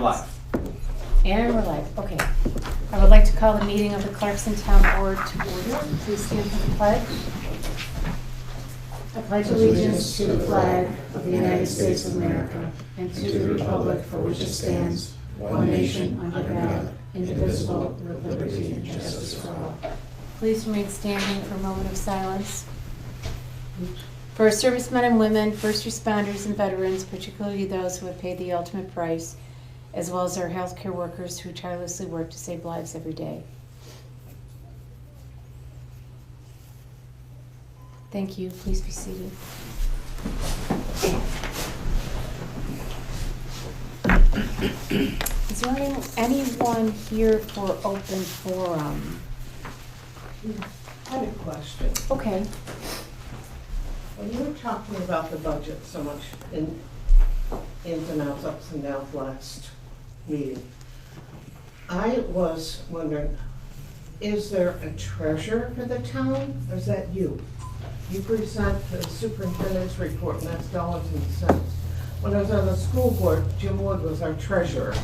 live. And we're live, okay. I would like to call the meeting of the Clarkson Town Board to order. Please stand for the pledge. I pledge allegiance to the flag of the United States of America and to the republic for which it stands, one nation under God, indivisible, with liberty and justice for all. Please remain standing for a moment of silence. For our servicemen and women, first responders and veterans, particularly those who have paid the ultimate price, as well as our healthcare workers who tirelessly work to save lives every day. Thank you. Please be seated. Is there anyone here for open forum? I had a question. Okay. When you were talking about the budget so much in ins and outs, ups and downs last meeting, I was wondering, is there a treasurer for the town, or is that you? You present the superintendent's report, and that's dollars and cents. When I was on the school board, Jim Wood was our treasurer,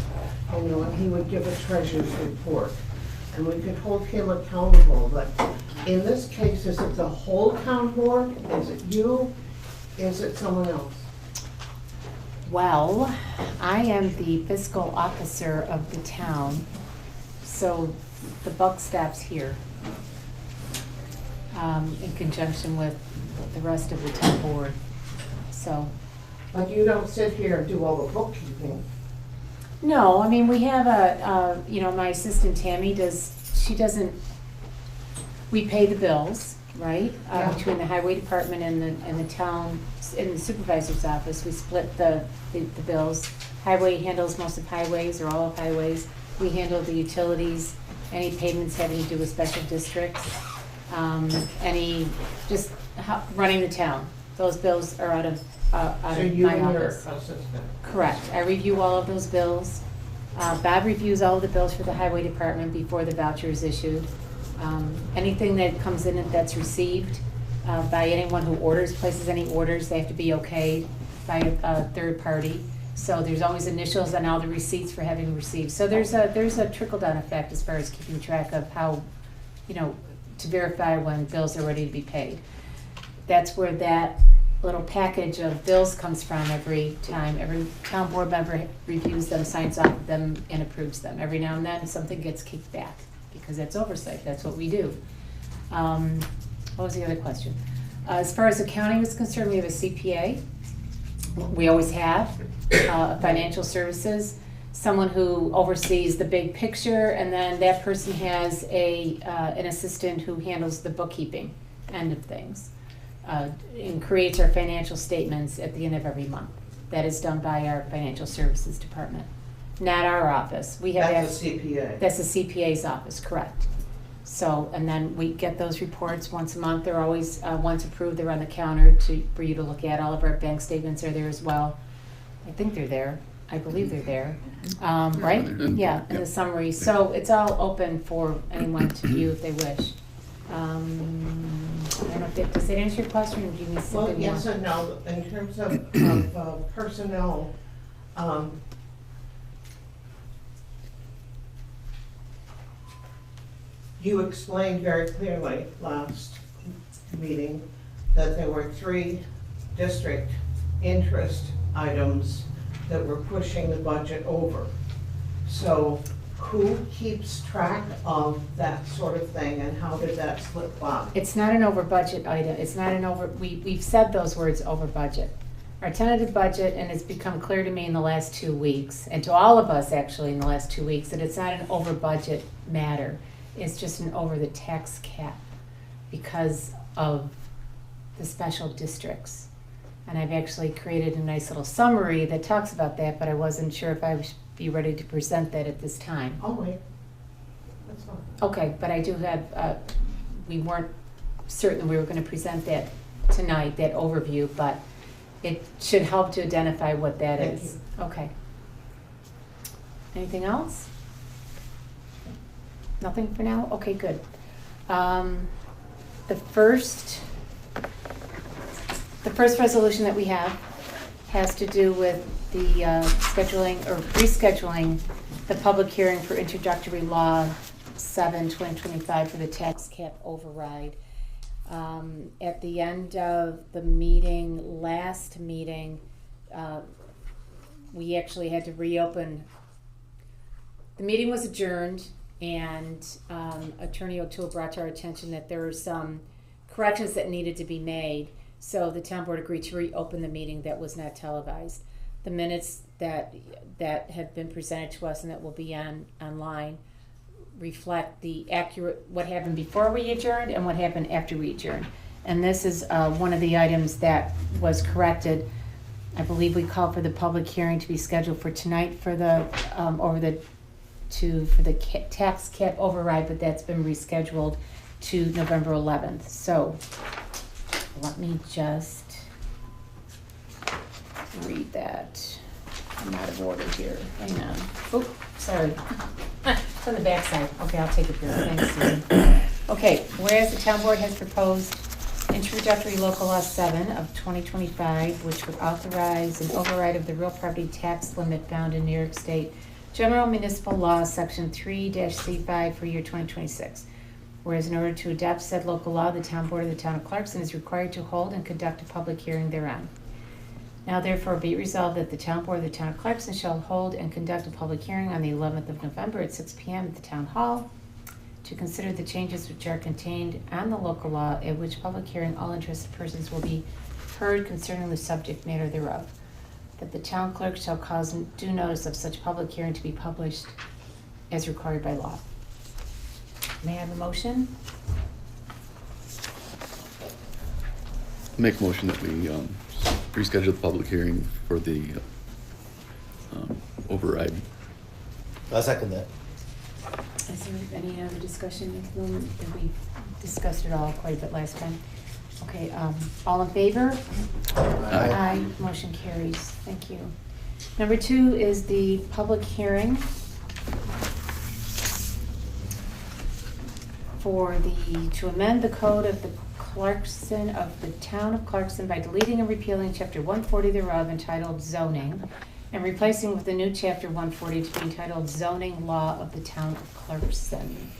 and he would give a treasurer's report, and we could hold him accountable. But in this case, is it the whole town board? Is it you? Is it someone else? Well, I am the fiscal officer of the town, so the buck stops here, in conjunction with the rest of the town board, so. But you don't sit here and do all the bookkeeping. No, I mean, we have my assistant Tammy we pay the bills, right? Yeah. Between the highway department and the town, in the supervisor's office, we split the bills. Highway handles most of highways, or all of highways. We handle the utilities, any payments having to do with special districts, running the town. Those bills are out of So you my and your office. assistant. Correct. I review all of those bills. Bob reviews all of the bills for the highway department before the voucher is issued. Anything that comes in that's received by anyone who places any orders, they have to be okayed by a third party. So there's always initials on all the receipts for having received. So there's a trickle-down effect as far as keeping track of how, to verify when bills are ready to be paid. That's where that little package of bills comes from every time. Every town board member reviews them, signs off them, and approves them. Every now and then, something gets kicked back, because that's oversight. That's what we do. What was the other question? As far as accounting is concerned, we have a CPA. We always have financial services, someone who oversees the big picture, and then that person has an assistant who handles the bookkeeping end of things. And creates our financial statements at the end of every month. That is done by our financial services department, not our office. We have That's the CPA. That's the CPA's office, correct. So, and then we get those reports once a month. They're always, once approved, they're on the counter for you to look at. All of our bank statements are there as well. I think they're there. I believe they're there. Right? Yeah, in the summary. So it's all open for anyone to view if they wish. I don't know, does that answer your question, or do you need something more? Well, yes and no. In terms of personnel, you explained very clearly last meeting that there were 3 district interest items that were pushing the budget over. So who keeps track of that sort of thing, and how did that slip by? It's not an over budget item. It's not we've said those words, over budget. Our tentative budget, and it's become clear to me in the last 2 weeks, and to all of us actually in the last 2 weeks, that it's not an over budget matter. It's just an over the tax cap because of the special districts. And I've actually created a nice little summary that talks about that, but I wasn't sure if I would be ready to present that at this time. Oh, wait. That's fine. Okay, but I do have, we weren't certain we were going to present that tonight, that overview, but it should help to identify what that Thank is. Okay. Anything else? Nothing for now? Okay, good. The first resolution that we have has to do with the scheduling or rescheduling the public hearing for introductory law 7/2025 for the tax cap override. At the end of the meeting, last meeting, we actually had to reopen. The meeting was adjourned, and Attorney O'Toole brought to our attention that there were some corrections that needed to be made. So the town board agreed to reopen the meeting that was not televised. The minutes that have been presented to us and that will be online reflect the accurate what happened before we adjourned and what happened after we adjourned. And this is one of the items that was corrected. I believe we called for the public hearing to be scheduled for tonight for the tax cap override, but that's been rescheduled to November 11th. So let me just read that. I'm out of order here. Hang on. Oh, sorry. It's on the back side. Okay, I'll take it here. Thanks, Susan. Okay, whereas the town board has proposed introductory local law 7 of 2025, which would authorize an override of the real property tax limit found in New York State General Municipal Law, Section 3-C5 for year 2026. Whereas in order to adopt said local law, the town board of the town of Clarkson is required to hold and conduct a public hearing thereon. Now therefore be it resolved that the town board of the town of Clarkson shall hold and conduct a public hearing on the 11th of November at 6 p.m. at the town hall to consider the changes which are contained on the local law, at which public hearing all interested persons will be heard concerning the subject matter thereof. That the town clerk shall cause due notice of such public hearing to be published as required by law. May I have a motion? Make a motion that we reschedule the public hearing for the override. I'll second that. Is there any other discussion? We discussed it all quite a bit last time. Okay, all in favor? Aye. Motion carries. Thank you. Number 2 is the public hearing to amend the code of the town of Clarkson by deleting and repealing chapter 140 thereof entitled zoning and replacing with the new chapter 140 to be entitled zoning law of the town of Clarkson.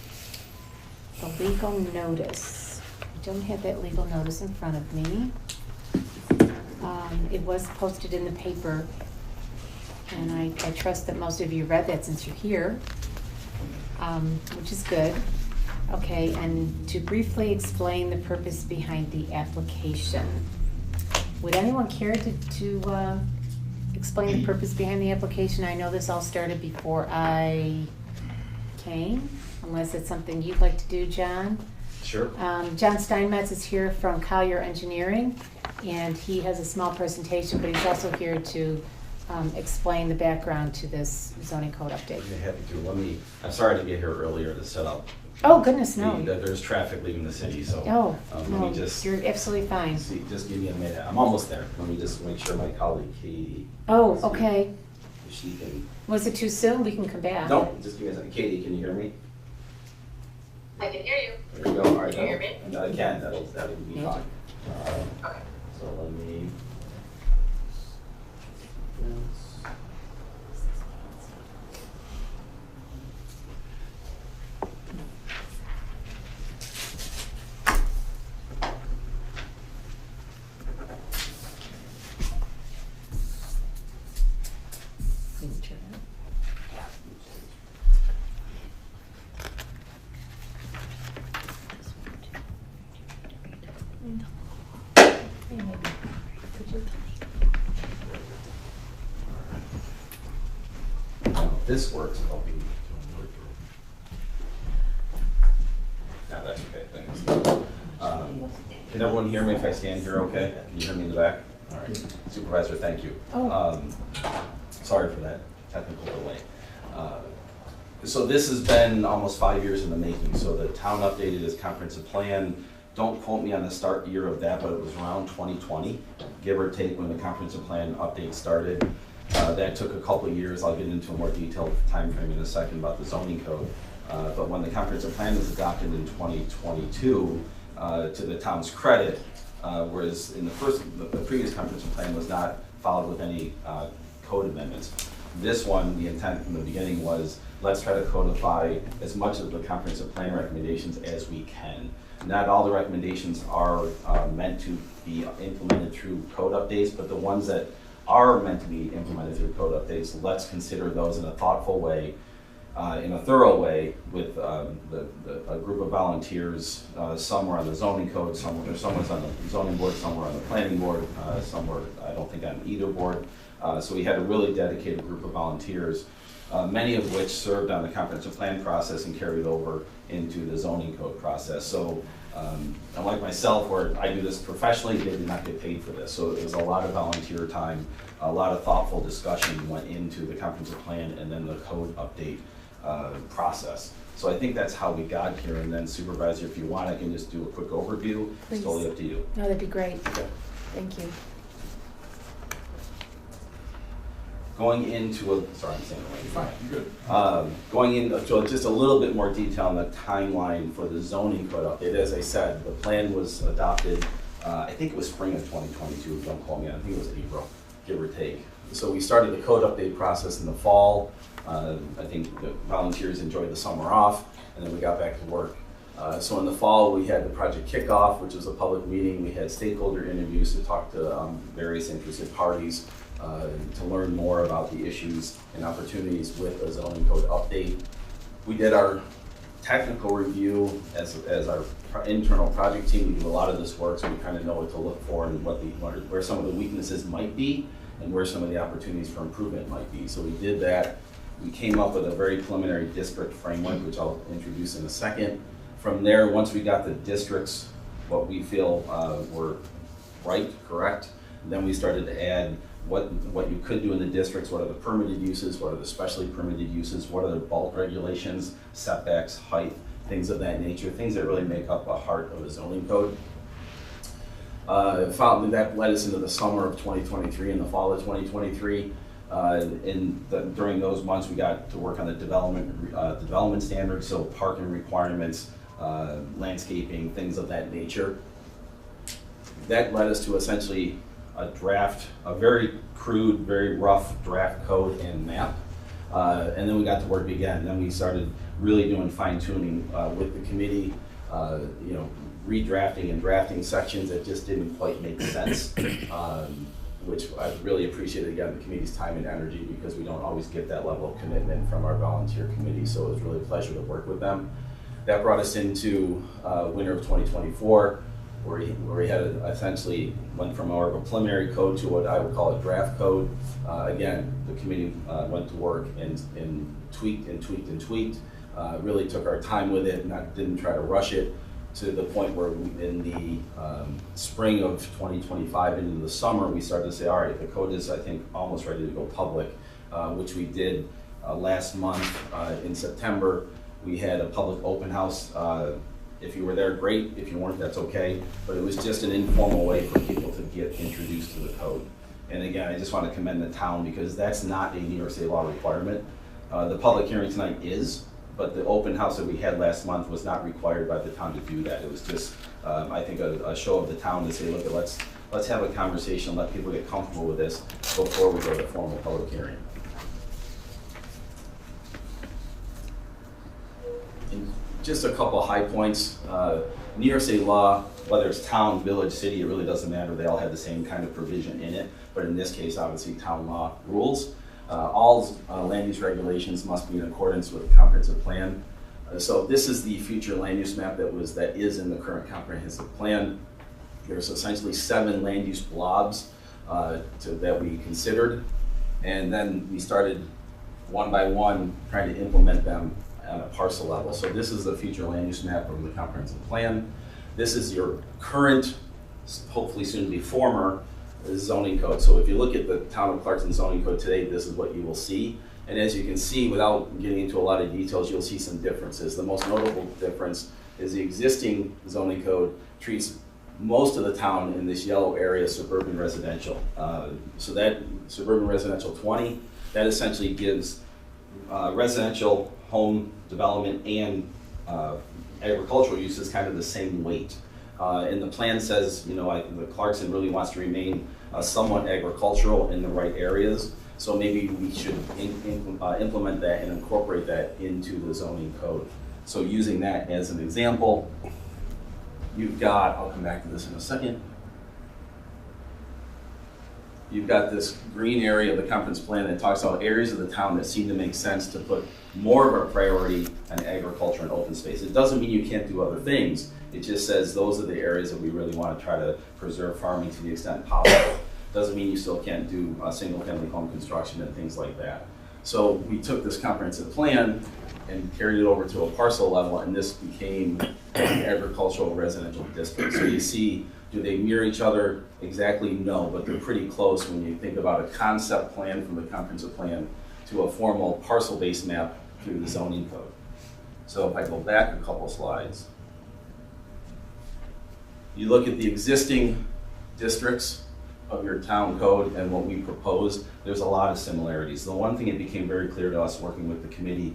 The legal notice. I don't have that legal notice in front of me. It was posted in the paper, and I trust that most of you read that since you're here, which is good. Okay, and to briefly explain the purpose behind the application. Would anyone care to explain the purpose behind the application? I know this all started before I came, unless it's something you'd like to do, John. Sure. John Steinmetz is here from Collier Engineering, and he has a small presentation, but he's also here to explain the background to this zoning code update. I'm happy to. I'm sorry to get here earlier to set up. Oh, goodness, no. There's traffic leaving the city, so. Oh, let no, me just. you're absolutely fine. Just give me a minute. I'm almost there. Let me just make sure my colleague Katie. Oh, okay. If she can. Was it too soon? We can come back. No, just give me a second. Katie, can you hear me? I can hear you. There you go. All right. Can you hear me? And I can. That'll be Yeah. fine. Okay. So let me. If this works, I'll be. No, that's okay. Thanks. Can everyone hear me if I stand here okay? Can you hear me in the back? All right. Supervisor, thank you. Oh. Sorry for that technical delay. So this has been almost 5 years in the making. So the town updated its comprehensive plan. Don't quote me on the start year of that, but it was around 2020, give or take, when the comprehensive plan update started. That took a couple of years. I'll get into a more detailed time frame in a second about the zoning code. But when the comprehensive plan was adopted in 2022, to the town's credit, whereas in the previous comprehensive plan was not followed with any code amendments. This one, the intent from the beginning was, let's try to codify as much of the comprehensive plan recommendations as we can. Not all the recommendations are meant to be implemented through code updates, but the ones that are meant to be implemented through code updates, let's consider those in a thoughtful way, in a thorough way, with a group of volunteers. Some were on the zoning code, someone's on the zoning board, some were on the planning board, some were, I don't think, on either board. So we had a really dedicated group of volunteers, many of which served on the comprehensive plan process and carried over into the zoning code process. So unlike myself, where I do this professionally, they did not get paid for this. So it was a lot of volunteer time, a lot of thoughtful discussion went into the comprehensive plan and then the code update process. So I think that's how we got here. And then Supervisor, if you want, I can just do a quick overview. Please. It's totally up to you. No, that'd be great. Okay. Thank you. Going into sorry, I'm saying it Fine, you're good. going into just a little bit more detail on the timeline for the zoning code update. As I said, the plan was adopted, I think it was spring of 2022, don't quote me, I think it was April, give or take. So we started the code update process in the fall. I think the volunteers enjoyed the summer off, and then we got back to work. So in the fall, we had the project kickoff, which was a public meeting. We had stakeholder interviews to talk to various interested parties, to learn more about the issues and opportunities with a zoning code update. We did our technical review as our internal project team. We do a lot of this work, so we kind of know what to look for and where some of the weaknesses might be and where some of the opportunities for improvement might be. So we did that. We came up with a very preliminary district framework, which I'll introduce in a second. From there, once we got the districts, what we feel were right, correct, then we started to add what you could do in the districts, what are the permitted uses, what are the specially permitted uses, what are the bulk regulations, setbacks, height, things of that nature, things that really make up a heart of a zoning code. That led us into the summer of 2023 and the fall of 2023. During those months, we got to work on the development standards, so parking requirements, landscaping, things of that nature. That led us to essentially a very crude, very rough draft code and map. And then we got to work again. Then we started really doing fine tuning with the committee, redrafting and drafting sections that just didn't quite make sense, which I really appreciated, again, the committee's time and energy, because we don't always get that level of commitment from our volunteer committee. So it was really a pleasure to work with them. That brought us into winter of 2024. Where we had essentially went from more of a preliminary code to what I would call a draft code. Again, the committee went to work and tweaked and tweaked and tweaked. Really took our time with it, didn't try to rush it, to the point where in the spring of 2025 into the summer, we started to say, all right, the code is, I think, almost ready to go public, which we did last month in September. We had a public open house. If you were there, great. If you weren't, that's okay. But it was just an informal way for people to get introduced to the code. And again, I just want to commend the town, because that's not a New York State law requirement. The public hearing tonight is, but the open house that we had last month was not required by the town to do that. It was just, I think, a show of the town to say, look, let's have a conversation, let people get comfortable with this before we go to formal public hearing. And just a couple high points. New York State law, whether it's town, village, city, it really doesn't matter. They all have the same kind of provision in it. But in this case, obviously, town law rules. All land use regulations must be in accordance with the comprehensive plan. So this is the future land use map that is in the current comprehensive plan. There's essentially 7 land use blobs that we considered. And then we started one by one trying to implement them on a parcel level. So this is the future land use map of the comprehensive plan. This is your current, hopefully soon to be former, zoning code. So if you look at the town of Clarkson zoning code today, this is what you will see. And as you can see, without getting into a lot of details, you'll see some differences. The most notable difference is the existing zoning code treats most of the town in this yellow area suburban residential. So that suburban residential 20, that essentially gives residential home development and agricultural uses kind of the same weight. And the plan says, the Clarkson really wants to remain somewhat agricultural in the right areas. So maybe we should implement that and incorporate that into the zoning code. So using that as an example, you've got, I'll come back to this in a second. You've got this green area of the comprehensive plan that talks about areas of the town that seem to make sense to put more of a priority on agriculture and open space. It doesn't mean you can't do other things. It just says those are the areas that we really want to try to preserve farming to the extent possible. Doesn't mean you still can't do single-family home construction and things like that. So we took this comprehensive plan and carried it over to a parcel level, and this became an agricultural residential district. So you see, do they mirror each other? Exactly, no, but they're pretty close when you think about a concept plan from the comprehensive plan to a formal parcel-based map through the zoning code. So if I go back a couple slides, you look at the existing districts of your town code and what we proposed, there's a lot of similarities. The one thing that became very clear to us working with the committee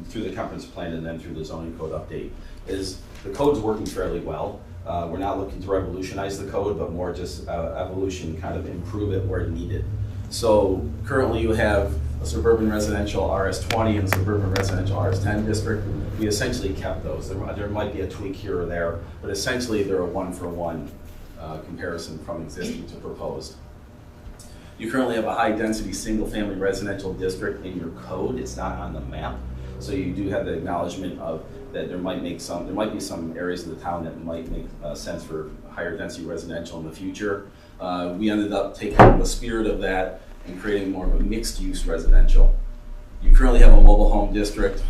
through the comprehensive plan and then through the zoning code update is the code's working fairly well. We're not looking to revolutionize the code, but more just evolution, kind of improve it where needed. So currently you have a suburban residential RS20 and a suburban residential RS10 district. We essentially kept those. There might be a tweak here or there, but essentially they're a one-for-one comparison from existing to proposed. You currently have a high-density single-family residential district in your code. It's not on the map, so you do have the acknowledgement of that there might be some areas of the town that might make sense for higher density residential in the future. We ended up taking the spirit of that and creating more of a mixed-use residential. You currently have a mobile home district.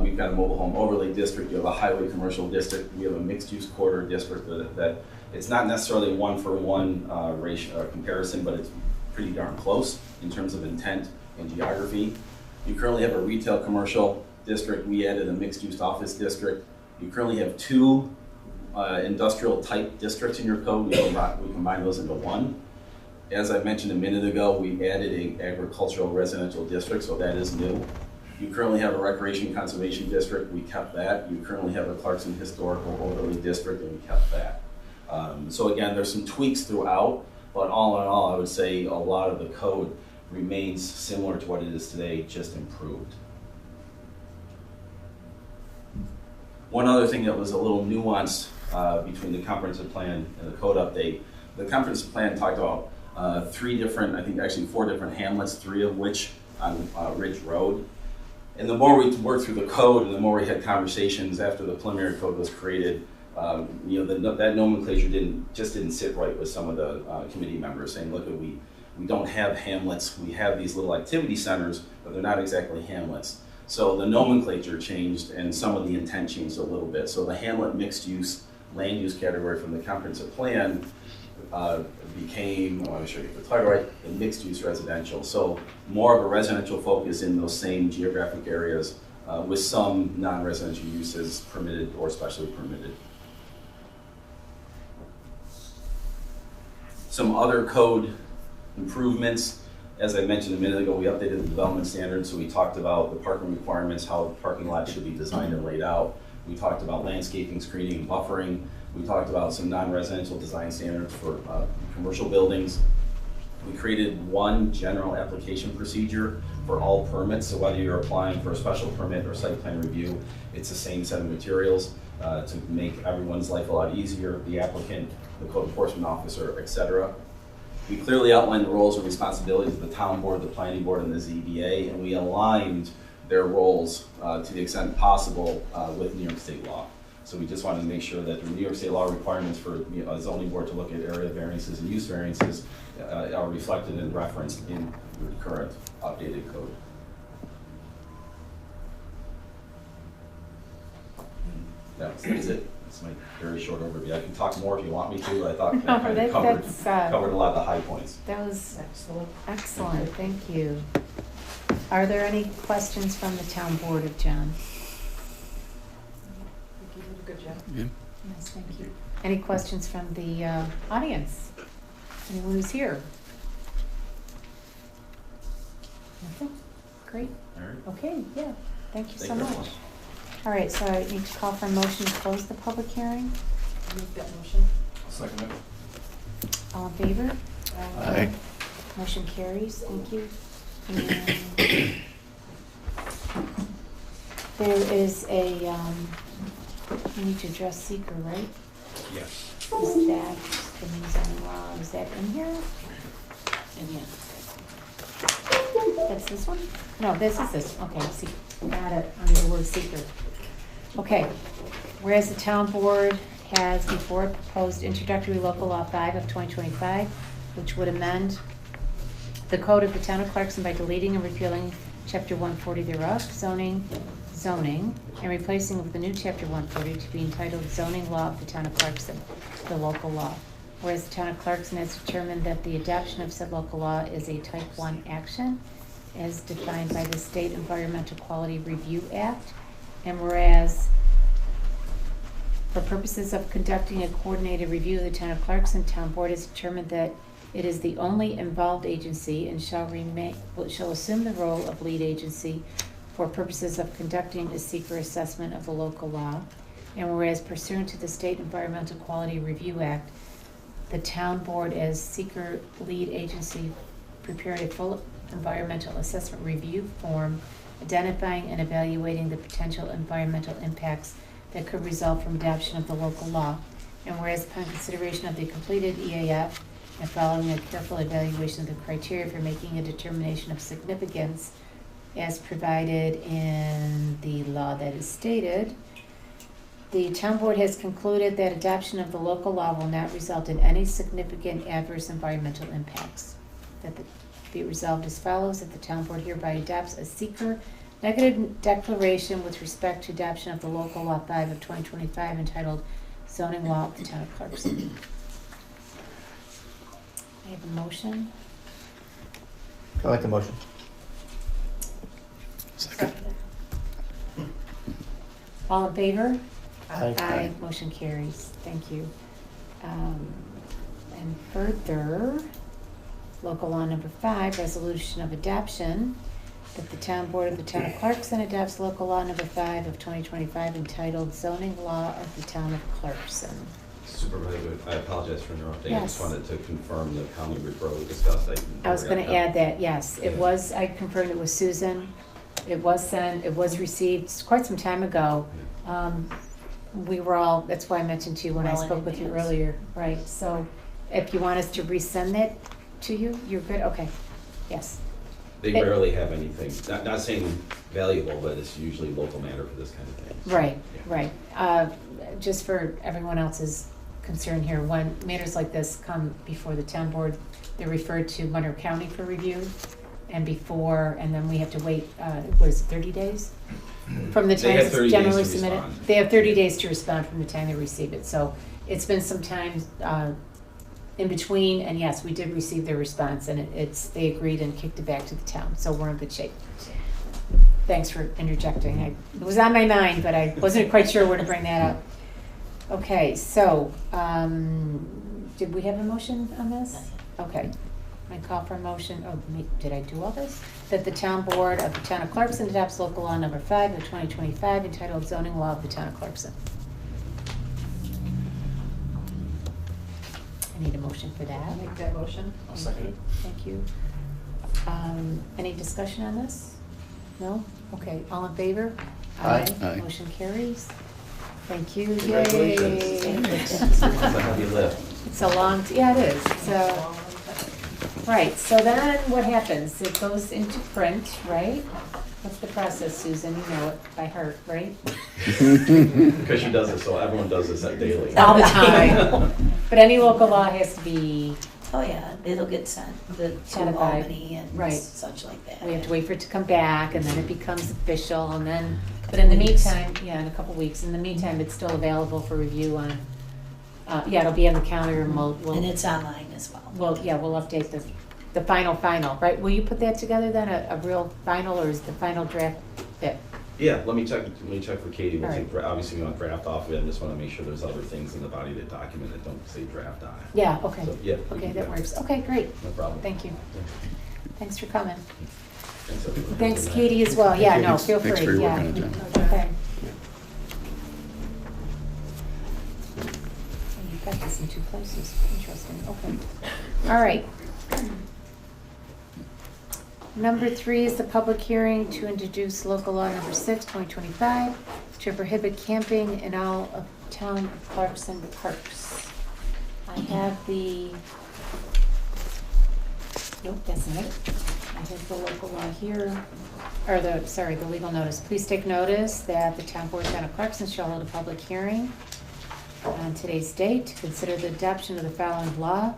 We've got a mobile home overlay district. You have a highway commercial district. We have a mixed-use corridor district that it's not necessarily a one-for-one ratio comparison, but it's pretty darn close in terms of intent and geography. You currently have a retail commercial district. We added a mixed-use office district. You currently have two industrial type districts in your code. We combine those into one. As I mentioned a minute ago, we added an agricultural residential district, so that is new. You currently have a recreation conservation district. We kept that. You currently have a Clarkson historical overlay district, and we kept that. So again, there's some tweaks throughout, but all in all, I would say a lot of the code remains similar to what it is today, just improved. One other thing that was a little nuanced between the comprehensive plan and the code update, the comprehensive plan talked about four different hamlets, three of which on Ridge Road. And the more we worked through the code and the more we had conversations after the preliminary code was created, that nomenclature didn't sit right with some of the committee members, saying, look, we don't have hamlets, we have these little activity centers, but they're not exactly hamlets. So the nomenclature changed and some of the intent changed a little bit. So the hamlet mixed use land use category from the comprehensive plan became, I want to show you the title right, the mixed use residential. So more of a residential focus in those same geographic areas with some non-residential uses permitted or specially permitted. Some other code improvements. As I mentioned a minute ago, we updated the development standards, so we talked about the parking requirements, how the parking lot should be designed and laid out. We talked about landscaping, screening, and buffering. We talked about some non-residential design standards for commercial buildings. We created one general application procedure for all permits, so whether you're applying for a special permit or site plan review, it's the same set of materials to make everyone's life a lot easier, the applicant, the code enforcement officer, etc. We clearly outlined the roles and responsibilities of the town board, the planning board, and the ZBA, and we aligned their roles to the extent possible with New York State law. So we just wanted to make sure that the New York State law requirements for a zoning board to look at area variances and use variances are reflected and referenced in the current updated code. That's it. That's my very short overview. I can talk more if you want me to. I thought that kind of covered a lot of the high points. That was Excellent. excellent, thank you. Are there any questions from the town board of John? You did a good job. Yeah. Yes, thank you. Any questions from the audience? Anyone who's here? Nothing? Great. All right. Okay, yeah, thank you so Thank you very much. much. All right, so I need to call for a motion to close the public hearing. Make that motion. Second it. All in favor? Aye. Motion carries, thank you. And there is a, we need to address seeker, right? Yes. Is that, the new zoning law, is that in here? In here. That's this one? No, this is this, okay, see, got it, under the word seeker. Okay, whereas the town board has before proposed introductory local law 5 of 2025, which would amend the code of the town of Clarkson by deleting and repealing chapter 140 thereof, zoning, and replacing with the new chapter 140 to be entitled zoning law of the town of Clarkson, the local law. Whereas the town of Clarkson has determined that the adoption of said local law is a type 1 action as defined by the State Environmental Quality Review Act. And whereas for purposes of conducting a coordinated review of the town of Clarkson, town board has determined that it is the only involved agency and shall assume the role of lead agency for purposes of conducting a seeker assessment of the local law. And whereas pursuant to the State Environmental Quality Review Act, the town board as seeker lead agency prepared a full environmental assessment review form identifying and evaluating the potential environmental impacts that could result from adoption of the local law. And whereas upon consideration of the completed EAF and following a careful evaluation of the criteria for making a determination of significance as provided in the law that is stated, the town board has concluded that adoption of the local law will not result in any significant adverse environmental impacts. That be resolved as follows, that the town board hereby adopts a seeker negative declaration with respect to adoption of the local law 5 of 2025 entitled zoning law of the town of Clarkson. I have a motion. I like the motion. Second. All in favor? Aye. Motion carries. Thank you. And further, local law number 5, resolution of adoption, that the town board of the town of Clarkson adopts local law number 5 of 2025 entitled zoning law of the town of Clarkson. Supervisor, I apologize for interrupting. I just Yes. wanted to confirm the county referral we discussed. I was gonna add that, yes, it was, I confirmed it with Susan. It was sent, it was received quite some time ago. We were all, that's why I mentioned to you when I Well in spoke with you advance. earlier, right? So if you want us to resend that to you, you're good, okay, yes. They rarely have anything, not saying valuable, but it's usually local matter for this kind of thing. So, Right, yeah. right. Just for everyone else's concern here, when matters like this come before the town board, they're referred to Monroe County for review. And then we have to wait, what is it, 30 days? From the They time have it's 30 days generally to submitted? respond. They have 30 days to respond from the time they receive it. So it's been some time in between, and yes, we did receive their response, and they agreed and kicked it back to the town, so we're in good shape. Thanks for interjecting. It was on my mind, but I wasn't quite sure where to bring that up. Okay, so, did we have a motion on this? Okay. I call for a motion, did I do all this? That the town board of the town of Clarkson adopts local law number 5 of 2025 entitled zoning law of the town of Clarkson. I need a motion for that. I'll make that motion. I'll second it. Thank you. Any discussion on this? No? Okay, all in favor? Aye. Aye. Motion carries. Thank you. Yay. Congratulations. It's a heavy lift. It's a long, yeah, it is. So, right, so then what happens? It goes into print, right? What's the process, Susan? You know it by heart, right? Because she does it, so everyone does this daily. All the time. But any local law has to be, Oh, yeah, it'll get sent to Codified. Albany and Right. such like that. we have to wait for it to come back, and then it becomes official, and then, but in the meantime, yeah, in a couple weeks, in the meantime, it's still available for review on, yeah, it'll be on the calendar, and we'll, And it's online as well. we'll update the final, right? Will you put that together then, a real final, or is the final draft it? Yeah, let me check with Katie. We'll All take, obviously, we want to draft off of it. I just want to make sure there's other things in the body of the document that don't say draft on it. Yeah, okay. So, yeah, we Okay, can that do works. Okay, great. No problem. Thank you. Thanks for coming. Thanks, everyone. Thanks, Katie, as well. Yeah, no, Thanks- feel free, thanks for your work yeah. on it, Jen. Okay. You've got this in 2 places. Interesting, okay. All right. Number 3 is the public hearing to introduce local law number 6, 2025, to prohibit camping in all of town of Clarkson parks. I have the, nope, that's not it. I have the local law here, or the legal notice. Please take notice that the town board town of Clarkson shall hold a public hearing on today's date to consider the adoption of the following law.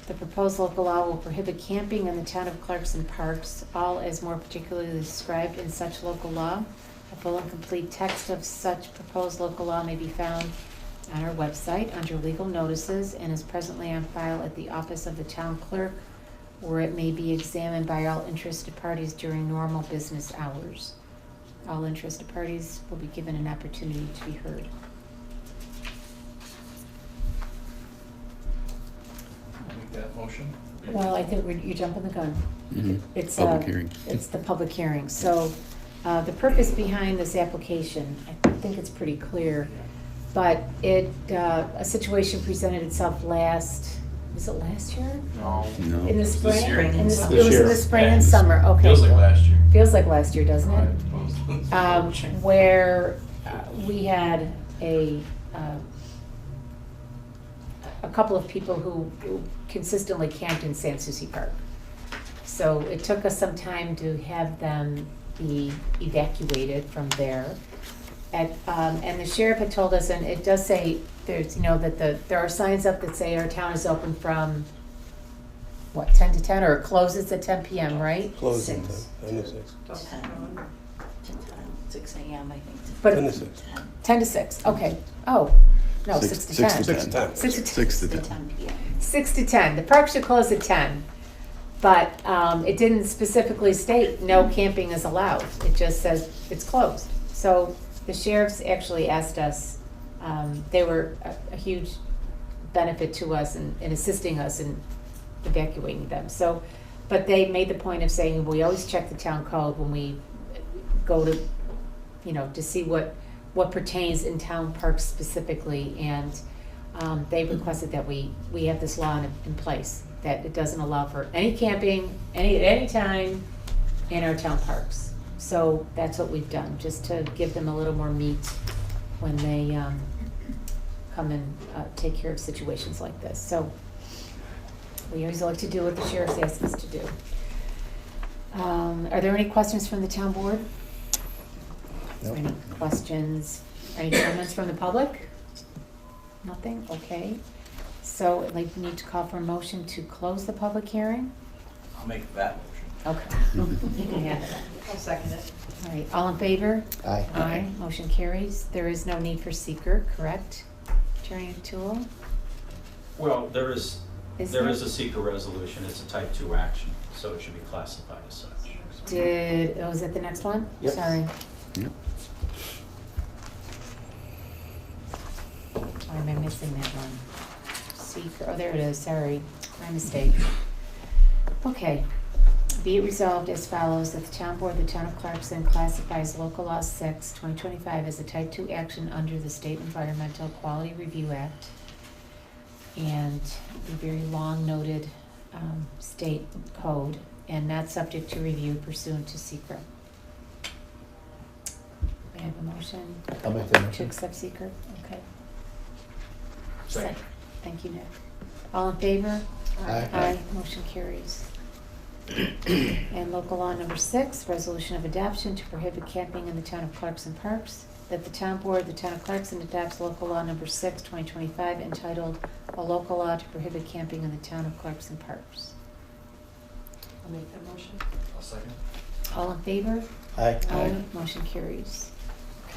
The proposed local law will prohibit camping in the town of Clarkson parks, all as more particularly described in such local law. A full and complete text of such proposed local law may be found on our website under legal notices and is presently on file at the office of the town clerk, where it may be examined by all interested parties during normal business hours. All interested parties will be given an opportunity to be heard. Make that motion. Well, I think you're jumping the gun. Mhm. It's Public hearing. It's the public hearing. So the purpose behind this application, I think it's pretty clear, but a situation presented itself was it last year? No. In the No. This spring? year. It was This in year. the spring and summer, okay. Feels like last year. Feels like last year, doesn't it? Right. Where we had a couple of people who consistently camped in San Souci Park. So it took us some time to have them be evacuated from there. And the sheriff had told us, and it does say, there's, that there are signs up that say our town is open from, 10 to 10, or it closes at 10 PM, right? Closing time, Six. 10 to 6. 6 AM, I think. But 10 to 6. 10 to 6, okay. Oh, no, 6 to 10. 6 to 6 to 10. 6 to 10. 6 to The 10. 10 PM. 6 to 10. The park should close at 10. But it didn't specifically state no camping is allowed. It just says it's closed. So the sheriffs actually asked us, they were a huge benefit to us in assisting us in evacuating them. So, but they made the point of saying, we always check the town code when we go to, to see what pertains in town parks specifically. And they requested that we have this law in place, that it doesn't allow for any camping, at any time in our town parks. So that's what we've done, just to give them a little more meat when they come and take care of situations like this. So we always like to do what the sheriff's asked us to do. Are there any questions from the town board? Is there any questions, any comments from the public? Nothing? Okay. So I'd like, need to call for a motion to close the public hearing? I'll make that motion. Okay. You can have it. I'll second it. All right, all in favor? Aye. Aye, motion carries. There is no need for seeker, correct? Attorney O'Toole? Well, there is there? a secret resolution, it's a type 2 action, so it should be classified as such. Was it the next one? Yep. Sorry. Yep. Why am I missing that one? Seeker, oh, there it is, sorry, my mistake. Okay. Be it resolved as follows, that the town board of the town of Clarkson classifies local law 6, 2025 as a type 2 action under the State Environmental Quality Review Act and the very long noted state code, and not subject to review pursuant to secret. May I have a motion I'll make the to motion. accept secret? Okay. Second. Thank you, Nick. All in favor? Aye. Aye, motion carries. And local law number 6, resolution of adoption to prohibit camping in the town of Clarkson parks. That the town board of the town of Clarkson adopts local law number 6, 2025, entitled "A Local Law to Prohibit Camping in the Town of Clarkson Parks." I'll make that motion. I'll second. All in favor? Aye. Aye, motion carries.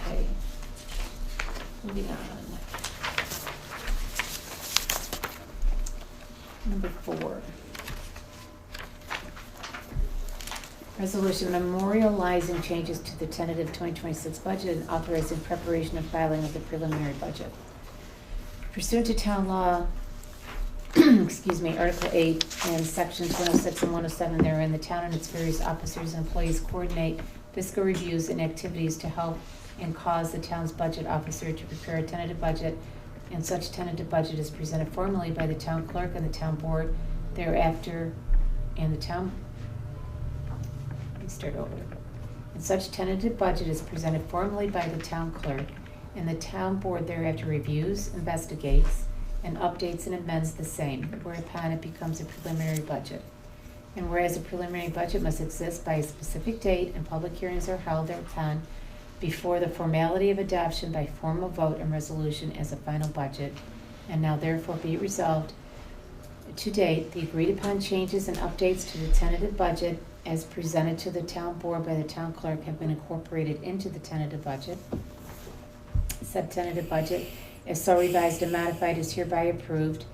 Okay. Moving on. Number 4. Resolution memorializing changes to the tentative 2026 budget and authorizing preparation and filing of the preliminary budget. Pursuant to town law, Article 8 and sections 106 and 107 therein, the town and its various officers and employees coordinate fiscal reviews and activities to help and cause the town's budget officer to prepare a tentative budget, and such tentative budget is presented formally by the town clerk and the town board thereafter, and the town start over. And such tentative budget is presented formally by the town clerk, and the town board thereafter reviews, investigates, and updates and amends the same, whereupon it becomes a preliminary budget. And whereas a preliminary budget must exist by a specific date and public hearings are held thereupon before the formality of adoption by formal vote and resolution as a final budget, and now therefore be it resolved, to date, the agreed upon changes and updates to the tentative budget as presented to the town board by the town clerk have been incorporated into the tentative budget. Said tentative budget, as so revised and modified, is hereby approved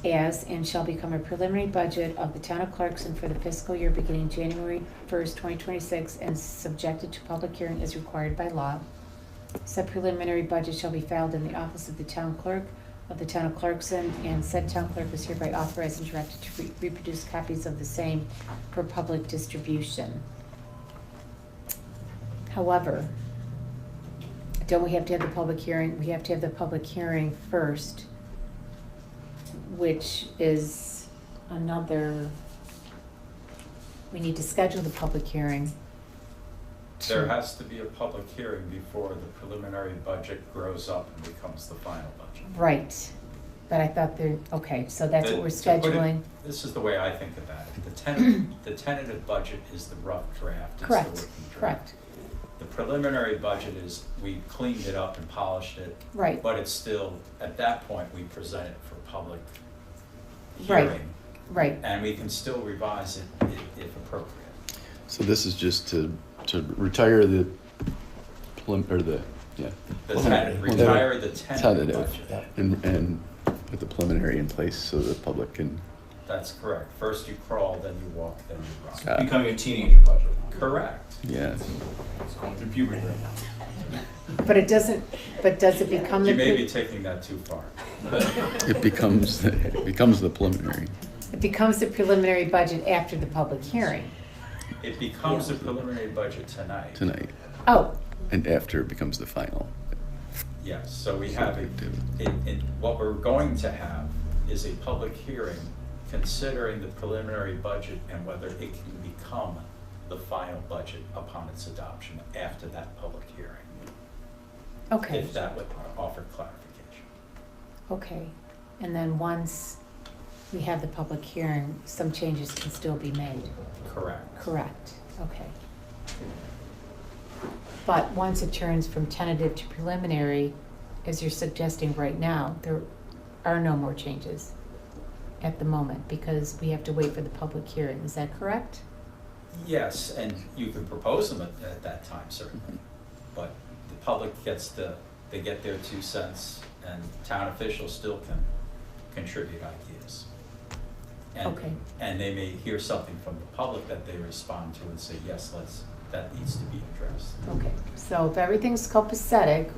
as and shall become a preliminary budget of the town of Clarkson for the fiscal year beginning January 1st, 2026, and subjected to public hearing as required by law. Said preliminary budget shall be filed in the office of the town clerk of the town of Clarkson, and said town clerk is hereby authorized and directed to reproduce copies of the same for public distribution. However, don't we have to have the public hearing? We have to have the public hearing first, which is another, we need to schedule the public hearing. There has to be a public hearing before the preliminary budget grows up and becomes the final budget. Right, but I thought there, okay, so that's what we're To put it- scheduling. This is the way I think about it. The tentative budget is the rough draft. It's the Correct, working draft. correct, The preliminary budget is, we cleaned it up and polished it, right, but it's still, at that point, we present it for public Right. hearing. right. And we can still revise it if appropriate. So this is just to retire the or the, yeah. The retire the tentative budget. Yeah. And put the preliminary in place so the public can, That's correct. First you crawl, then you walk, then you run. Got it. Becoming a teenager budget. Correct. yeah. It's going through puberty right now. But it doesn't, but does it become the? You may be taking that too far. It becomes the preliminary. It becomes the preliminary budget after the public hearing. It becomes a preliminary budget tonight. Tonight, Oh, and after it becomes the final. Yes, so we have, what we're going to have is a public hearing considering the preliminary budget and whether it can become the final budget upon its adoption after that public hearing. okay, If that would offer clarification. okay. And then once we have the public hearing, some changes can still be made. Correct. Correct, okay. But once it turns from tentative to preliminary, as you're suggesting right now, there are no more changes at the moment because we have to wait for the public hearing. Is that correct? Yes, and you can propose them at that time, certainly. But the public they get their 2 cents, and town officials still can contribute ideas. And, Okay. and they may hear something from the public that they respond to and say, yes, that needs to be addressed. Okay, so if everything's copacetic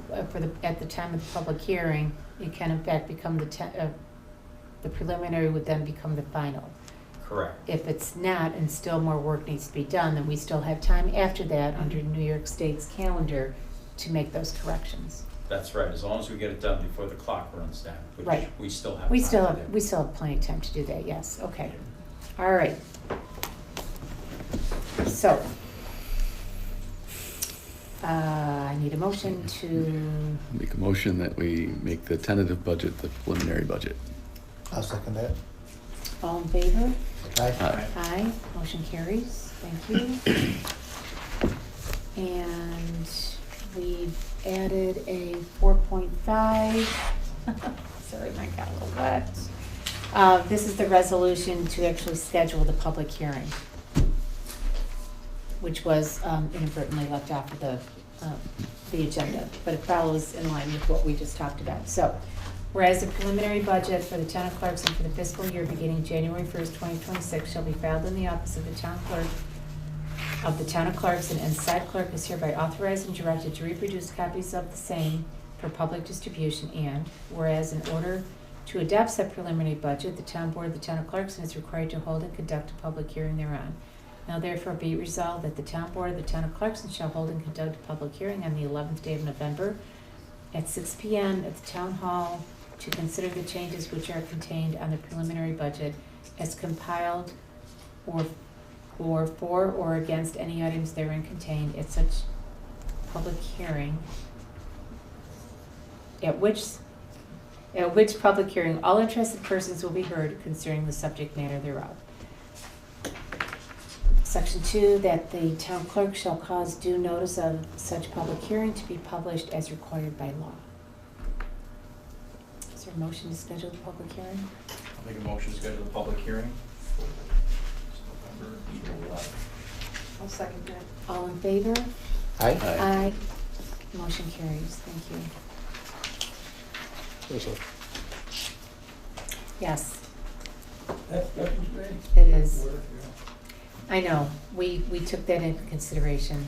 at the time of the public hearing, it can in fact become the preliminary would then become the final. Correct. If it's not and still more work needs to be done, then we still have time after that under New York State's calendar to make those corrections. That's right, as long as we get it done before the clock runs down, which Right. we still have We time still to have, do. we still have plenty of time to do that, yes, okay. All right. So, I need a motion to, Make a motion that we make the tentative budget the preliminary budget. I'll second that. all in favor? Aye. Aye, motion carries, thank you. And we've added a 4.5. Sorry, mine got a little wet. This is the resolution to actually schedule the public hearing, which was inadvertently left off of the agenda, but it follows in line with what we just talked about. So, whereas the preliminary budget for the town of Clarkson for the fiscal year beginning January 1st, 2026 shall be filed in the office of the town clerk of the town of Clarkson, and said clerk is hereby authorized and directed to reproduce copies of the same for public distribution, and whereas in order to adopt said preliminary budget, the town board of the town of Clarkson is required to hold and conduct a public hearing thereon. Now therefore be it resolved that the town board of the town of Clarkson shall hold and conduct a public hearing on the 11th day of November at 6 p.m. at the town hall to consider the changes which are contained on the preliminary budget as compiled or or for or against any items therein contained at such public hearing, at which public hearing all interested persons will be heard concerning the subject matter thereof. Section 2, that the town clerk shall cause due notice of such public hearing to be published as required by law. Is there a motion to schedule the public hearing? I'll make a motion to schedule the public hearing for November 11th. I'll second that. All in favor? Aye. Aye. Motion carries, thank you. Yes, it is. I know, we took that into consideration.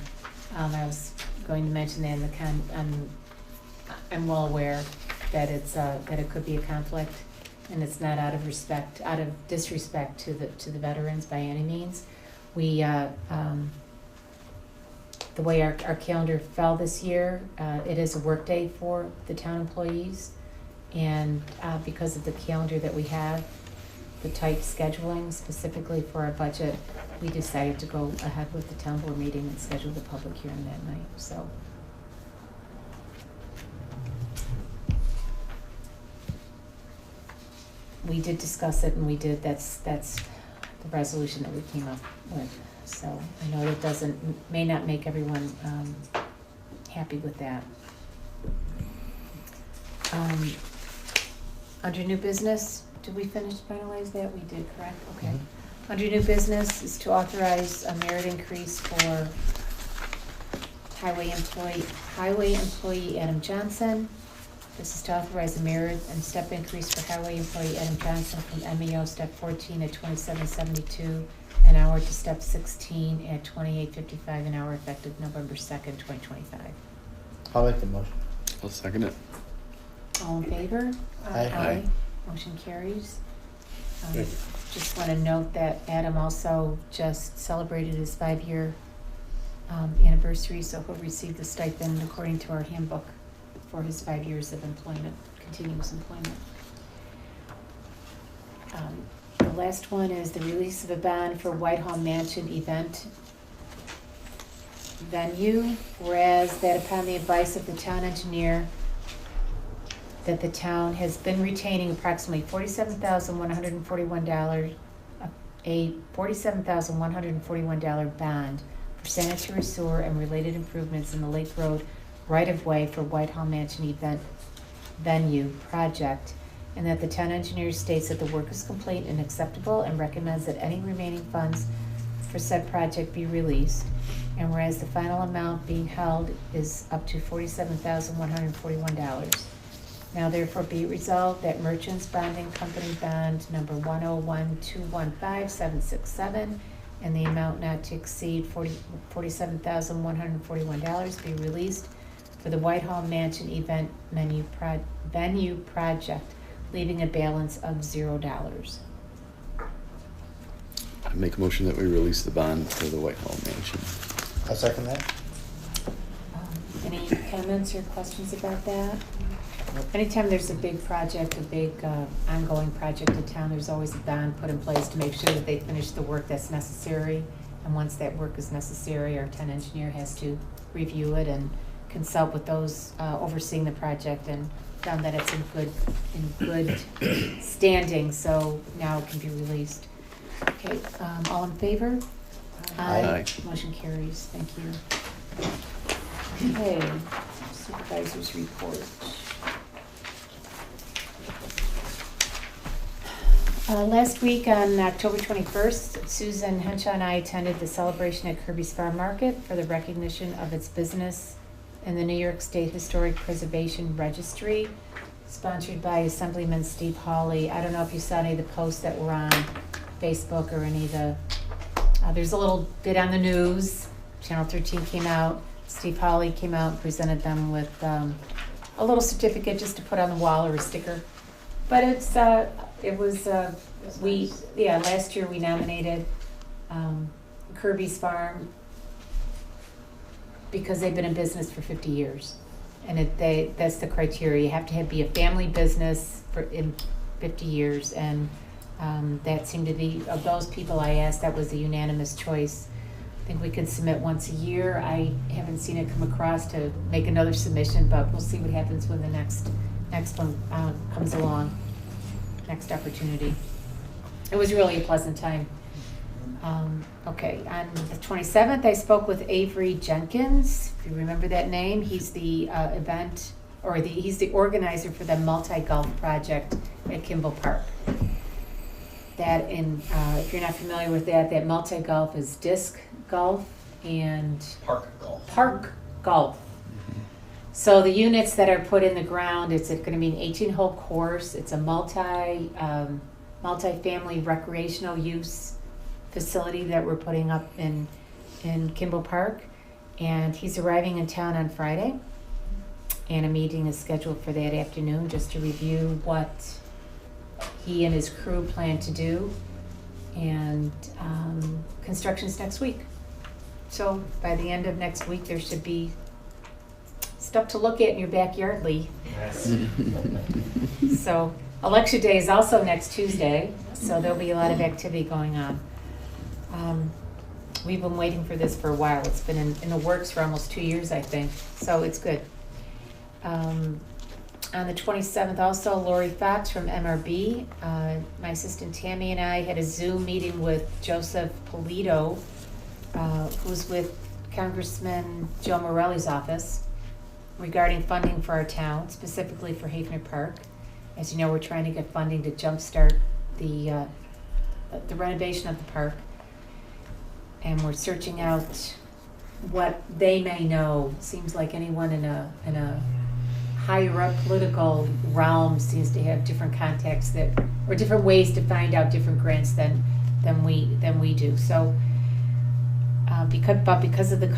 I was going to mention that in the I'm well aware that that it could be a conflict, and it's not out of disrespect to the veterans by any means. We, the way our calendar fell this year, it is a work day for the town employees. And because of the calendar that we have, the tight scheduling specifically for our budget, we decided to go ahead with the town board meeting and schedule the public hearing that night, so. We did discuss it, and that's the resolution that we came up with. So I know it may not make everyone happy with that. Under new business, did we finalize that? We did, correct? Okay. Mhm. Under new business is to authorize a merit increase for highway employee Adam Johnson. This is to authorize a merit and step increase for highway employee Adam Johnson from MEO step 14 at $27.72 an hour to step 16 at $28.55 an hour effective November 2nd, 2025. I'll make the motion. I'll second it. All in favor? Aye. Motion carries. Just want to note that Adam also just celebrated his 5-year anniversary, so he'll receive the stipend according to our handbook for his 5 years of employment, continuous employment. The last one is the release of a bond for Whitehall Mansion event venue, whereas that upon the advice of the town engineer, that the town has been retaining approximately $47,141, a $47,141 bond for sanitary sewer and related improvements in the Lake Road right-of-way for Whitehall Mansion event venue project, and that the town engineer states that the work is complete and acceptable and recommends that any remaining funds for said project be released. And whereas the final amount being held is up to $47,141. Now therefore be it resolved that Merchants Bonding Company Bond number 101215767 and the amount not to exceed $47,141 be released for the Whitehall Mansion event venue project, leaving a balance of $0. I make a motion that we release the bond for the Whitehall Mansion. I'll second that. Any comments or questions about that? Anytime there's a big project, a big ongoing project in town, there's always a bond put in place to make sure that they finish the work that's necessary. And once that work is necessary, our town engineer has to review it and consult with those overseeing the project, and found that it's in good standing, so now it can be released. Okay, all in favor? Aye. Motion carries, thank you. Okay, supervisor's report. Last week on October 21st, Susan Henshaw and I attended the celebration at Kirby's Farm Market for the recognition of its business in the New York State Historic Preservation Registry, sponsored by Assemblyman Steve Hawley. I don't know if you saw any of the posts that were on Facebook or any of the, there's a little bit on the news. Channel 13 came out, Steve Hawley came out and presented them with a little certificate just to put on the wall or a sticker. But last year we nominated Kirby's Farm because they've been in business for 50 years. And that's the criteria. You have to be a family business in 50 years. And That seemed to be, of those people I asked, that was a unanimous choice. I think we can submit once a year. I haven't seen it come across to make another submission, but we'll see what happens when the next one comes along, next opportunity. It was really a pleasant time. Okay, on the 27th, I spoke with Avery Jenkins. If you remember that name, he's the he's the organizer for the multi-golf project at Kimball Park. That, if you're not familiar with that multi-golf is disc golf and Park golf. park golf. So the units that are put in the ground, it's going to be an 18-hole course. It's a multi-family recreational use facility that we're putting up in Kimball Park. And he's arriving in town on Friday. And a meeting is scheduled for that afternoon just to review what he and his crew plan to do. And construction's next week. So by the end of next week, there should be stuff to look at in your backyard, Lee. Yes. So election day is also next Tuesday, so there'll be a lot of activity going on. We've been waiting for this for a while. It's been in the works for almost 2 years, I think, so it's good. On the 27th also, Lori Fox from MRB, my assistant Tammy and I had a Zoom meeting with Joseph Polito, who's with Congressman Joe Morelli's office, regarding funding for our town, specifically for Hafner Park. As you know, we're trying to get funding to jumpstart the renovation of the park. And we're searching out what they may know. Seems like anyone in a higher up political realm seems to have different contacts or different ways to find out different grants than we do. So because of the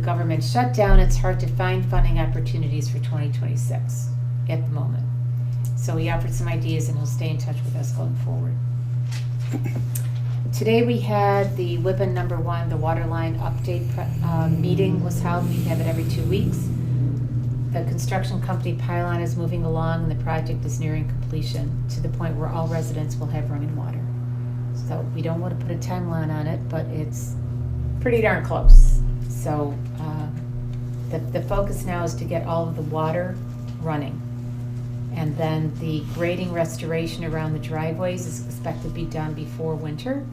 government shutdown, it's hard to find funding opportunities for 2026 at the moment. So he offered some ideas and he'll stay in touch with us going forward. Today we had the WIPA number 1, the waterline update meeting was held. We have it every 2 weeks. The construction company pylon is moving along and the project is nearing completion to the point where all residents will have running water. So we don't want to put a timeline on it, but it's pretty darn close. So the focus now is to get all of the water running. And then the grading restoration around the driveways is expected to be done before winter.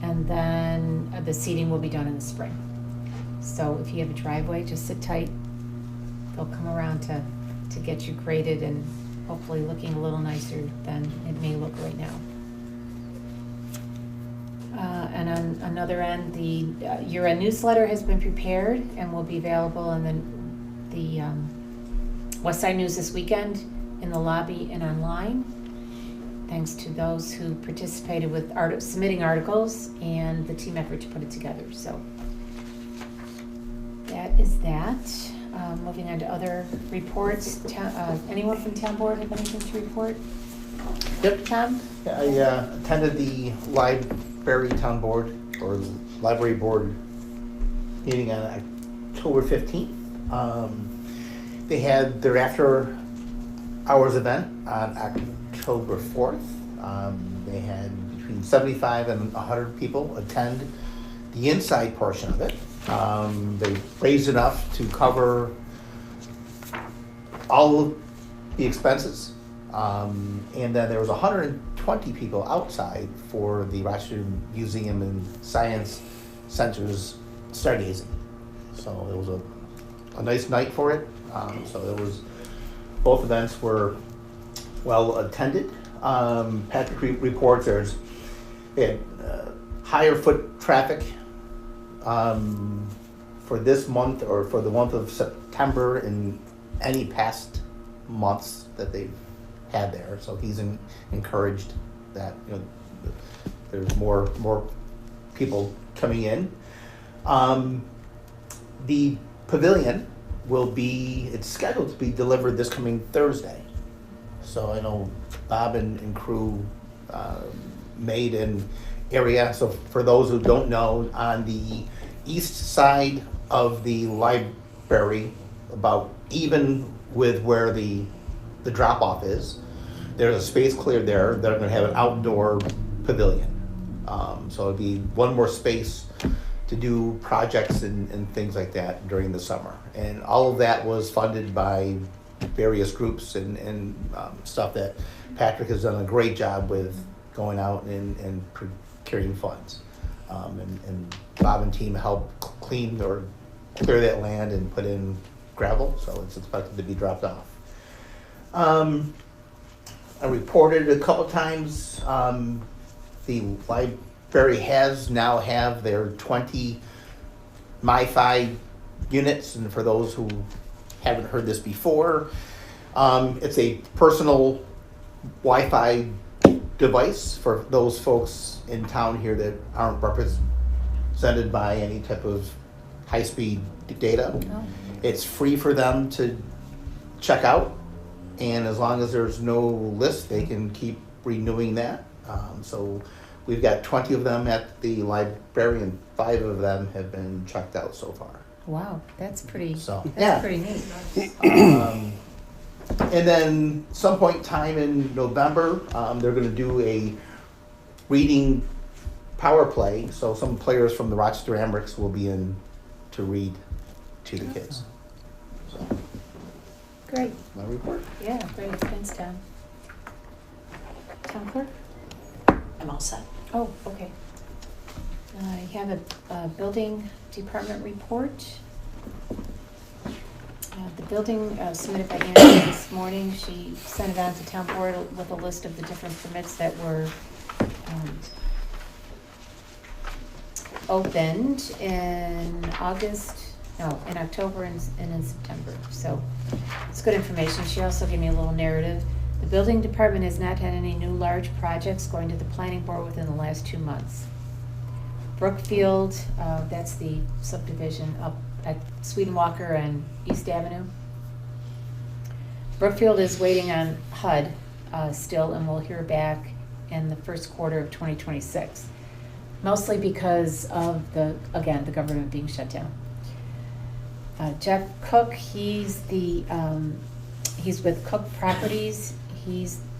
And then the seeding will be done in the spring. So if you have a driveway, just sit tight. They'll come around to get you graded and hopefully looking a little nicer than it may look right now. And on another end, the year-end newsletter has been prepared and will be available in the West Side News this weekend, in the lobby and online. Thanks to those who participated with submitting articles and the team effort to put it together. So that is that. Moving on to other reports. Anyone from town board have anything to report? Yep. Tom? Yeah, I attended the library town board or library board meeting on October 15th. They had their after hours event on October 4th. They had between 75 and 100 people attend the inside portion of it. They raised enough to cover all of the expenses. And then there was 120 people outside for the Rochester Museum and Science Center's stargazing. So it was a nice night for it. Both events were well attended. Patrick reports they had higher foot traffic for this month or for the month of September in any past months that they've had there. So he's encouraged that there's more people coming in. The pavilion it's scheduled to be delivered this coming Thursday. So I know Bob and crew made an area. So for those who don't know, on the east side of the library, about even with where the drop-off is, there's a space cleared there. They're gonna have an outdoor pavilion. So it'd be one more space to do projects and things like that during the summer. And all of that was funded by various groups and stuff that Patrick has done a great job with going out and procuring funds. And Bob and team helped clean or clear that land and put in gravel, so it's expected to be dropped off. I reported a couple times, the library has now have their 20 MiFi units, and for those who haven't heard this before, it's a personal Wi-Fi device for those folks in town here that aren't represented by any type of high-speed data. Oh. It's free for them to check out, and as long as there's no list, they can keep renewing that. So we've got 20 of them at the library, and 5 of them have been checked out so far. Wow, that's pretty, So, that's yeah. pretty neat. And then some point in time in November, they're gonna do a reading power play. So some players from the Rochester Amherst will be in to read to the kids. So, Great, my report. yeah, great, thanks, Tom. Town clerk? I'm all set. Oh, okay. I have a building department report. The building submitted by Anna this morning, she sent it on to town board with a list of the different permits that were opened in October and in September. So it's good information. She also gave me a little narrative. The building department has not had any new large projects going to the planning board within the last 2 months. Brookfield, that's the subdivision up at Sweden Walker and East Avenue. Brookfield is waiting on HUD still, and we'll hear back in the first quarter of 2026. Mostly because of the government being shut down. Jeff Cook, he's with Cook Properties.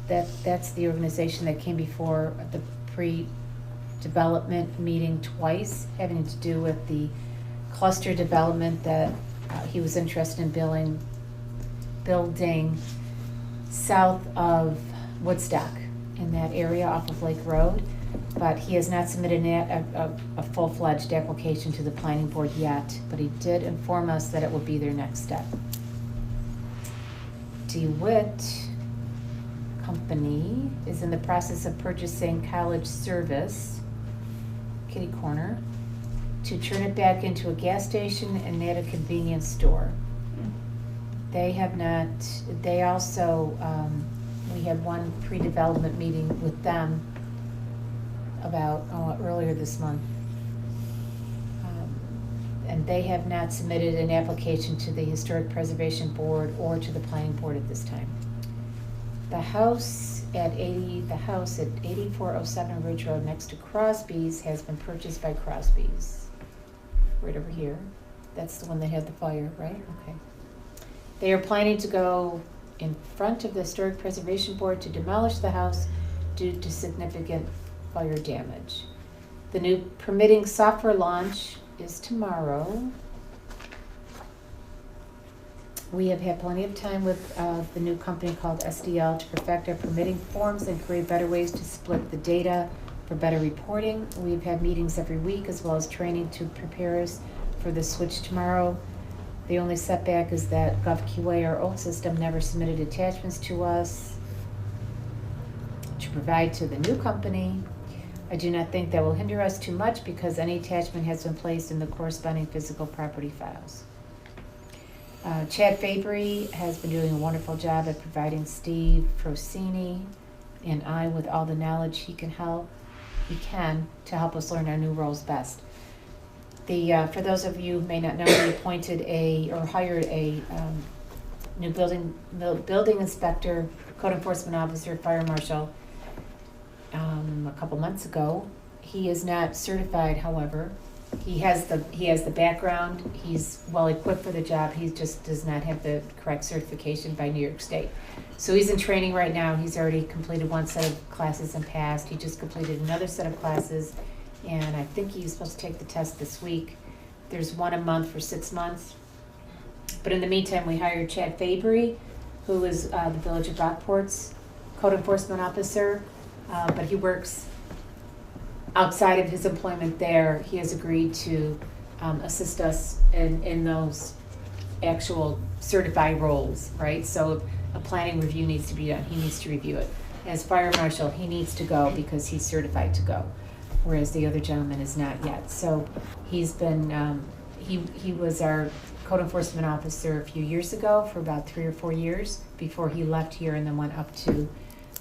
That's the organization that came before the pre-development meeting twice, having to do with the cluster development that he was interested in building south of Woodstock in that area off of Lake Road. But he has not submitted a full-fledged application to the planning board yet, but he did inform us that it will be their next step. DeWitt Company is in the process of purchasing College Service, kitty corner, to turn it back into a gas station and add a convenience store. They have not, they also, we had one pre-development meeting with them about earlier this month. And they have not submitted an application to the Historic Preservation Board or to the Planning Board at this time. The house at 8407 Ridge Road next to Crosby's has been purchased by Crosby's. Right over here. That's the one that had the fire, right? Okay. They are planning to go in front of the Historic Preservation Board to demolish the house due to significant fire damage. The new permitting software launch is tomorrow. We have had plenty of time with the new company called SDL to perfect our permitting forms and create better ways to split the data for better reporting. We've had meetings every week as well as training to prepare us for the switch tomorrow. The only setback is that GovQA, our old system, never submitted attachments to us to provide to the new company. I do not think that will hinder us too much because any attachment has been placed in the corresponding physical property files. Chad Fabry has been doing a wonderful job at providing Steve Frosini and I with all the knowledge he can to help us learn our new roles best. For those of you who may not know, we appointed hired a new building inspector, code enforcement officer, fire marshal a couple months ago. He is not certified, however, He has the background, he's well equipped for the job, he just does not have the correct certification by New York State. So he's in training right now, he's already completed one set of classes and passed, he just completed another set of classes, and I think he's supposed to take the test this week. There's one a month for 6 months. But in the meantime, we hired Chad Fabry, who is the Village of Rockport's code enforcement officer, but he works outside of his employment there. He has agreed to assist us in those actual certified roles, right? So if a planning review needs to be done, he needs to review it. As fire marshal, he needs to go because he's certified to go, whereas the other gentleman is not yet. So he's been, he was our code enforcement officer a few years ago for about 3 or 4 years before he left here and then went up to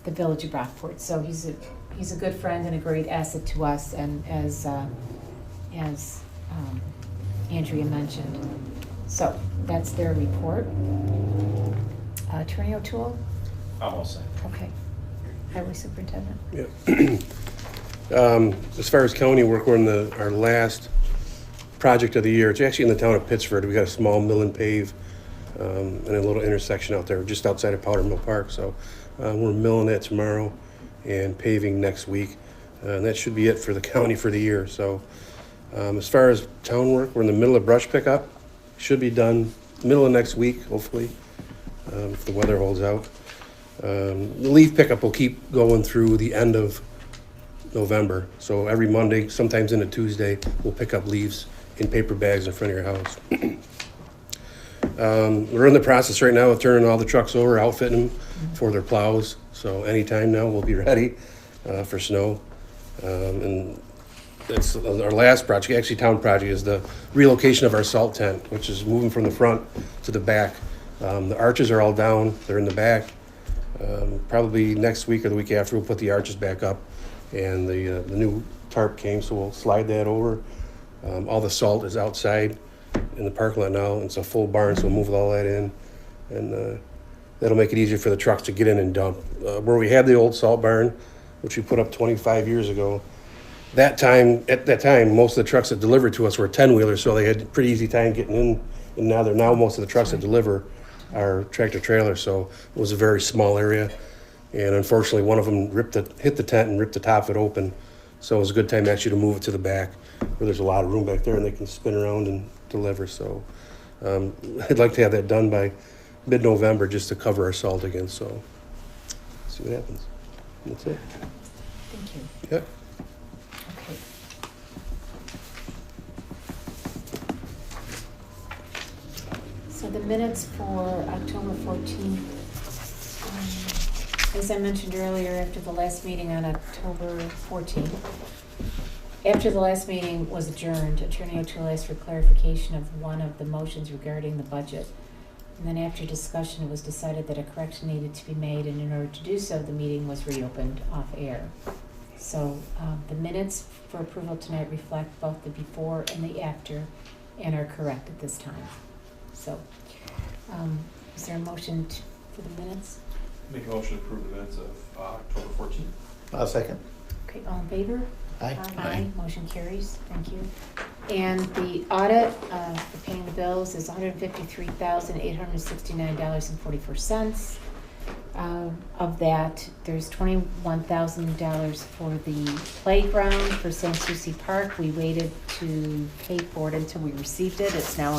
the Village of Rockport. So he's a good friend and a great asset to us, and as Andrea mentioned. So that's their report. Attorney O'Toole? I'm all set. Okay. Highway Superintendent? Yeah. As far as county work, we're in our last project of the year. It's actually in the town of Pittsford. We got a small mill and pave and a little intersection out there just outside of Powder Mill Park. So we're milling that tomorrow and paving next week. And that should be it for the county for the year. So as far as town work, we're in the middle of brush pickup. Should be done middle of next week, hopefully, if the weather holds out. The leaf pickup will keep going through the end of November. So every Monday, sometimes into Tuesday, we'll pick up leaves in paper bags in front of your house. We're in the process right now of turning all the trucks over, outfitting them for their plows. So anytime now we'll be ready for snow. And that's our last project, actually town project, is the relocation of our salt tent, which is moving from the front to the back. The arches are all down, they're in the back. Probably next week or the week after we'll put the arches back up, and the new tarp came, so we'll slide that over. All the salt is outside in the parking lot now. It's a full barn, so we'll move all that in, and that'll make it easier for the trucks to get in and dump. Where we had the old salt barn, which we put up 25 years ago, at that time, most of the trucks that delivered to us were 10-wheelers, so they had a pretty easy time getting in. And now most of the trucks that deliver are tractor trailers, so it was a very small area. And unfortunately, one of them hit the tent and ripped the top of it open. So it was a good time actually to move it to the back, where there's a lot of room back there and they can spin around and deliver. So I'd like to have that done by mid-November just to cover our salt again. So see what happens. That's it. Thank you. Yep. Okay. So the minutes for October 14th, as I mentioned earlier, after the last meeting on October 14th, after the last meeting was adjourned, Attorney O'Toole asked for clarification of one of the motions regarding the budget. And then after discussion, it was decided that a correction needed to be made, and in order to do so, the meeting was reopened off air. So the minutes for approval tonight reflect both the before and the after and are correct at this time. So is there a motion for the minutes? Make a motion to approve the minutes of October 14th. I'll second. Okay, all in favor? Aye. Aye, motion carries, thank you. And the audit for paying the bills is $153,869.44. Of that, there's $21,000 for the playground for San Souci Park. We waited to pay for it until we received it. It's now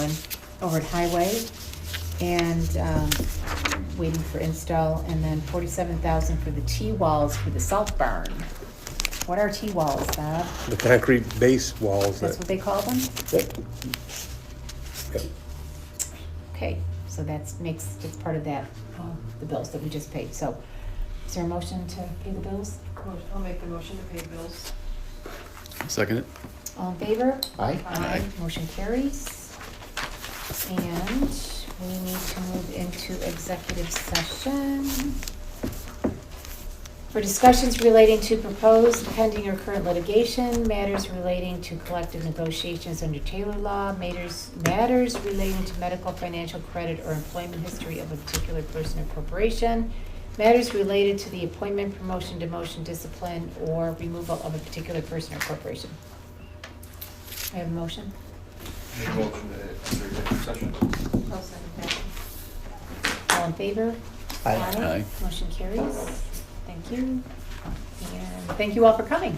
over at Highway. And waiting for install, and then $47,000 for the T-walls for the salt barn. What are T-walls, Bob? The concrete base walls. That's what they call them? Yep. Yep. Okay, so it's part of that, the bills that we just paid. So is there a motion to pay the bills? I'll make the motion to pay bills. Second it. All in favor? Aye. Aye. Motion carries. And we need to move into executive session for discussions relating to proposed, pending, or current litigation, matters relating to collective negotiations under Taylor law, matters relating to medical, financial, credit, or employment history of a particular person or corporation, matters related to the appointment, promotion, demotion, discipline, or removal of a particular person or corporation. I have a motion. Make a motion to enter executive session. I'll second that. All in favor? Aye. Aye. Motion carries. Thank you. And thank you all for coming.